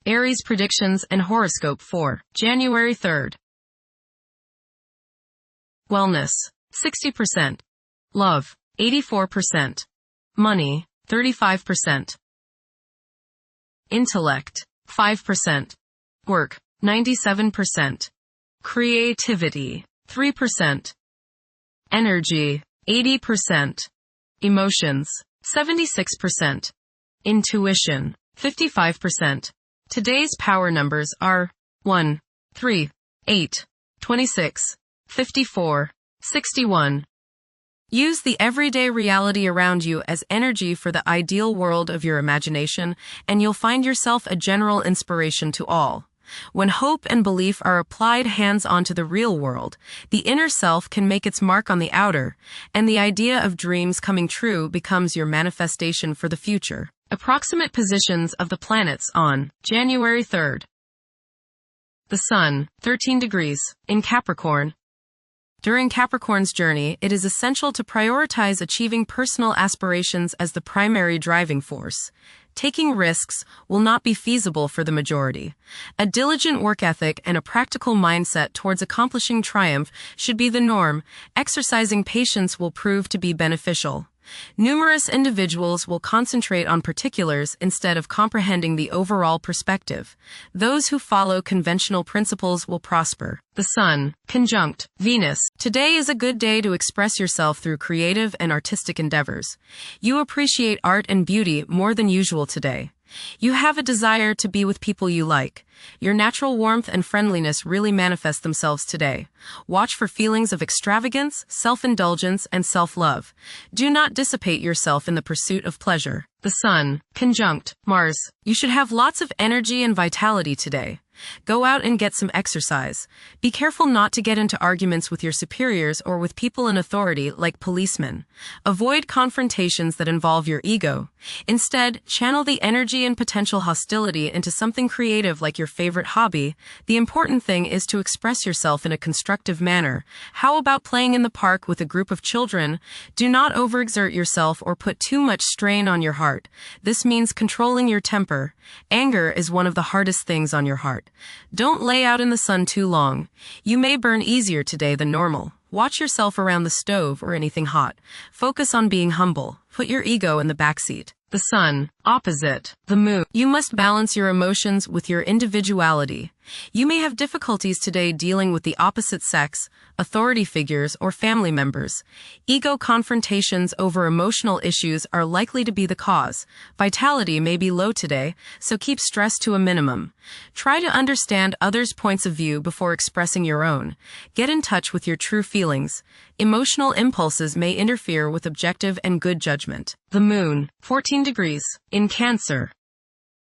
Aries predictions and horoscope for January 3rd. Wellness, 60%. Love, 84%. Money, 35%. Intellect, 5%. Work, 97%. Creativity, 3%. Energy, 80%. Emotions, 76%. Intuition, 55%. Today's power numbers are 1, 3, 8, 26, 54, 61. Use the everyday reality around you as energy for the ideal world of your imagination, and you'll find yourself a general inspiration to all. When hope and belief are applied hands-on to the real world, the inner self can make its mark on the outer, and the idea of dreams coming true becomes your manifestation for the future. Approximate positions of the planets on January 3rd. The Sun, 13 degrees, in Capricorn. During Capricorn's journey, it is essential to prioritize achieving personal aspirations as the primary driving force. Taking risks will not be feasible for the majority. A diligent work ethic and a practical mindset towards accomplishing triumph should be the norm. Exercising patience will prove to be beneficial. Numerous individuals will concentrate on particulars instead of comprehending the overall perspective. Those who follow conventional principles will prosper. The Sun, conjunct Venus. Today is a good day to express yourself through creative and artistic endeavors. You appreciate art and beauty more than usual today. You have a desire to be with people you like. Your natural warmth and friendliness really manifest themselves today. Watch for feelings of extravagance, self-indulgence, and self-love. Do not dissipate yourself in the pursuit of pleasure. The Sun, conjunct Mars. You should have lots of energy and vitality today. Go out and get some exercise. Be careful not to get into arguments with your superiors or with people in authority like policemen. Avoid confrontations that involve your ego. Instead, channel the energy and potential hostility into something creative like your favorite hobby. The important thing is to express yourself in a constructive manner. How about playing in the park with a group of children? Do not overexert yourself or put too much strain on your heart. This means controlling your temper. Anger is one of the hardest things on your heart. Don't lay out in the sun too long. You may burn easier today than normal. Watch yourself around the stove or anything hot. Focus on being humble. Put your ego in the backseat. The Sun, opposite the Moon. You must balance your emotions with your individuality. You may have difficulties today dealing with the opposite sex, authority figures, or family members. Ego confrontations over emotional issues are likely to be the cause. Vitality may be low today, so keep stress to a minimum. Try to understand others' points of view before expressing your own. Get in touch with your true feelings. Emotional impulses may interfere with objective and good judgment. The Moon, 14 degrees, in Cancer.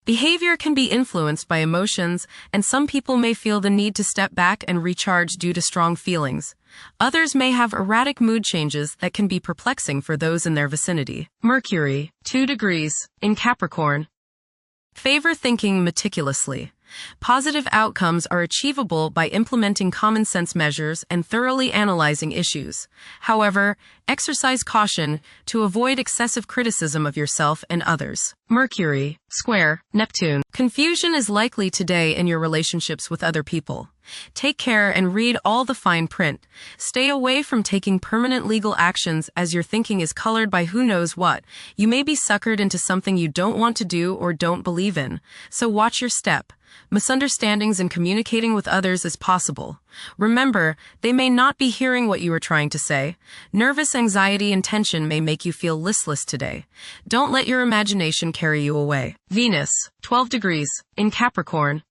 Behavior can be influenced by emotions, and some people may feel the need to step back and recharge due to strong feelings. Others may have erratic mood changes that can be perplexing for those in their vicinity. Mercury, 2 degrees, in Capricorn. Favor thinking meticulously. Positive outcomes are achievable by implementing common sense measures and thoroughly analyzing issues. However, exercise caution to avoid excessive criticism of yourself and others. Mercury, square Neptune. Confusion is likely today in your relationships with other people. Take care and read all the fine print. Stay away from taking permanent legal actions as your thinking is colored by who knows what. You may be suckered into something you don't want to do or don't believe in, so watch your step. Misunderstandings in communicating with others is possible. Remember, they may not be hearing what you are trying to say. Nervous anxiety and tension may make you feel listless today. Don't let your imagination carry you away. Venus, 12 degrees, in Capricorn.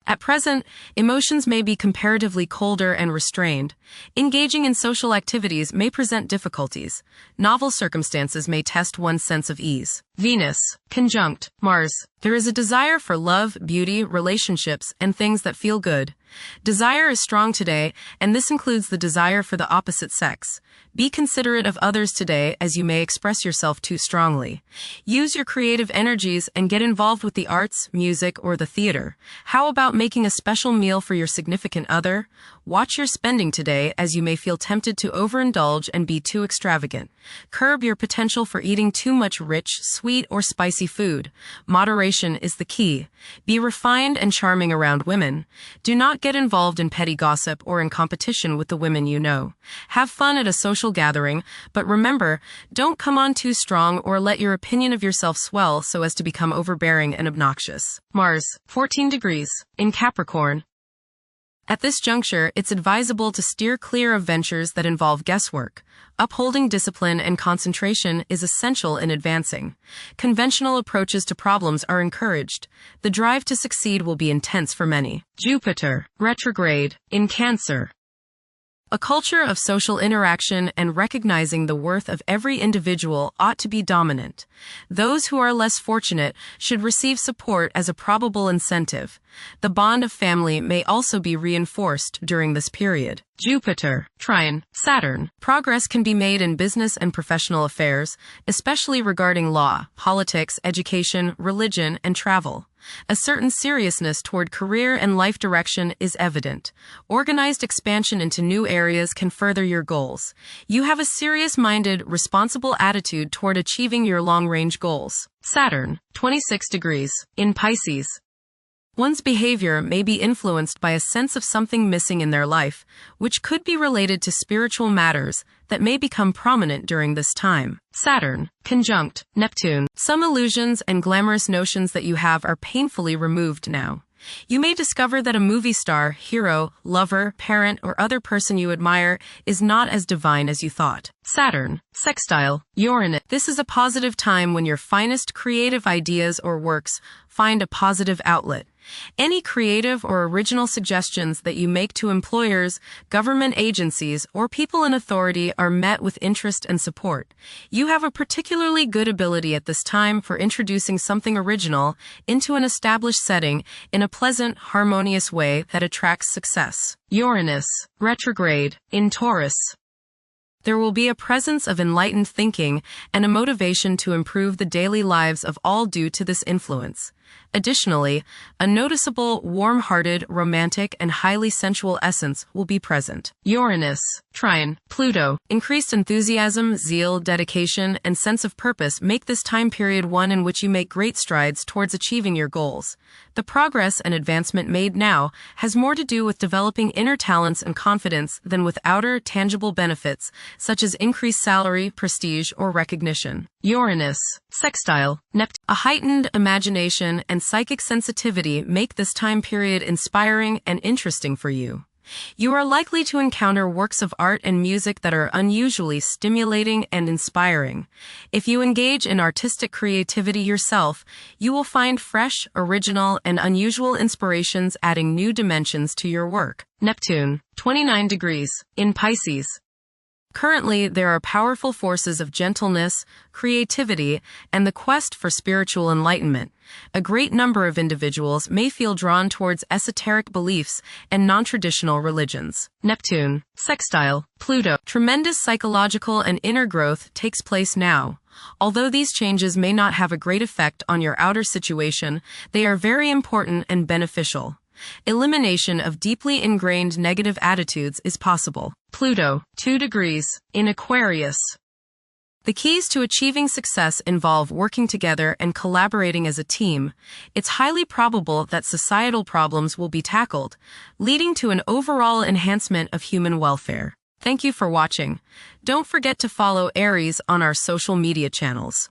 At present, emotions may be comparatively colder and restrained. Engaging in social activities may present difficulties. Novel circumstances may test one's sense of ease. Venus, conjunct Mars. There is a desire for love, beauty, relationships, and things that feel good. Desire is strong today, and this includes the desire for the opposite sex. Be considerate of others today as you may express yourself too strongly. Use your creative energies and get involved with the arts, music, or the theater. How about making a special meal for your significant other? Watch your spending today, as you may feel tempted to overindulge and be too extravagant. Curb your potential for eating too much rich, sweet, or spicy food. Moderation is the key. Be refined and charming around women. Do not get involved in petty gossip or in competition with the women you know. Have fun at a social gathering, but remember, don't come on too strong or let your opinion of yourself swell so as to become overbearing and obnoxious. Mars, 14 degrees, in Capricorn. At this juncture, it's advisable to steer clear of ventures that involve guesswork. Upholding discipline and concentration is essential in advancing. Conventional approaches to problems are encouraged. The drive to succeed will be intense for many. Jupiter, retrograde, in Cancer. A culture of social interaction and recognizing the worth of every individual ought to be dominant. Those who are less fortunate should receive support as a probable incentive. The bond of family may also be reinforced during this period. Jupiter, trine, Saturn. Progress can be made in business and professional affairs, especially regarding law, politics, education, religion, and travel. A certain seriousness toward career and life direction is evident. Organized expansion into new areas can further your goals. You have a serious-minded, responsible attitude toward achieving your long-range goals. Saturn, 26 degrees, in Pisces. One's behavior may be influenced by a sense of something missing in their life, which could be related to spiritual matters that may become prominent during this time. Saturn, conjunct Neptune. Some illusions and glamorous notions that you have are painfully removed now. You may discover that a movie star, hero, lover, parent, or other person you admire is not as divine as you thought. Saturn, sextile Uranus. This is a positive time when your finest creative ideas or works find a positive outlet. Any creative or original suggestions that you make to employers, government agencies, or people in authority are met with interest and support. You have a particularly good ability at this time for introducing something original into an established setting in a pleasant, harmonious way that attracts success. Uranus, retrograde, in Taurus. There will be a presence of enlightened thinking and a motivation to improve the daily lives of all due to this influence. Additionally, a noticeable, warm-hearted, romantic, and highly sensual essence will be present. Uranus, trine, Pluto. Increased enthusiasm, zeal, dedication, and sense of purpose make this time period one in which you make great strides towards achieving your goals. The progress and advancement made now has more to do with developing inner talents and confidence than with outer, tangible benefits, such as increased salary, prestige, or recognition. Uranus, sextile Neptune. A heightened imagination and psychic sensitivity make this time period inspiring and interesting for you. You are likely to encounter works of art and music that are unusually stimulating and inspiring. If you engage in artistic creativity yourself, you will find fresh, original, and unusual inspirations adding new dimensions to your work. Neptune, 29 degrees, in Pisces. Currently, there are powerful forces of gentleness, creativity, and the quest for spiritual enlightenment. A great number of individuals may feel drawn towards esoteric beliefs and non-traditional religions. Neptune, sextile Pluto. Tremendous psychological and inner growth takes place now. Although these changes may not have a great effect on your outer situation, they are very important and beneficial. Elimination of deeply ingrained negative attitudes is possible. Pluto, 2 degrees, in Aquarius. The keys to achieving success involve working together and collaborating as a team. It's highly probable that societal problems will be tackled, leading to an overall enhancement of human welfare. Thank you for watching. Don't forget to follow Aries on our social media channels.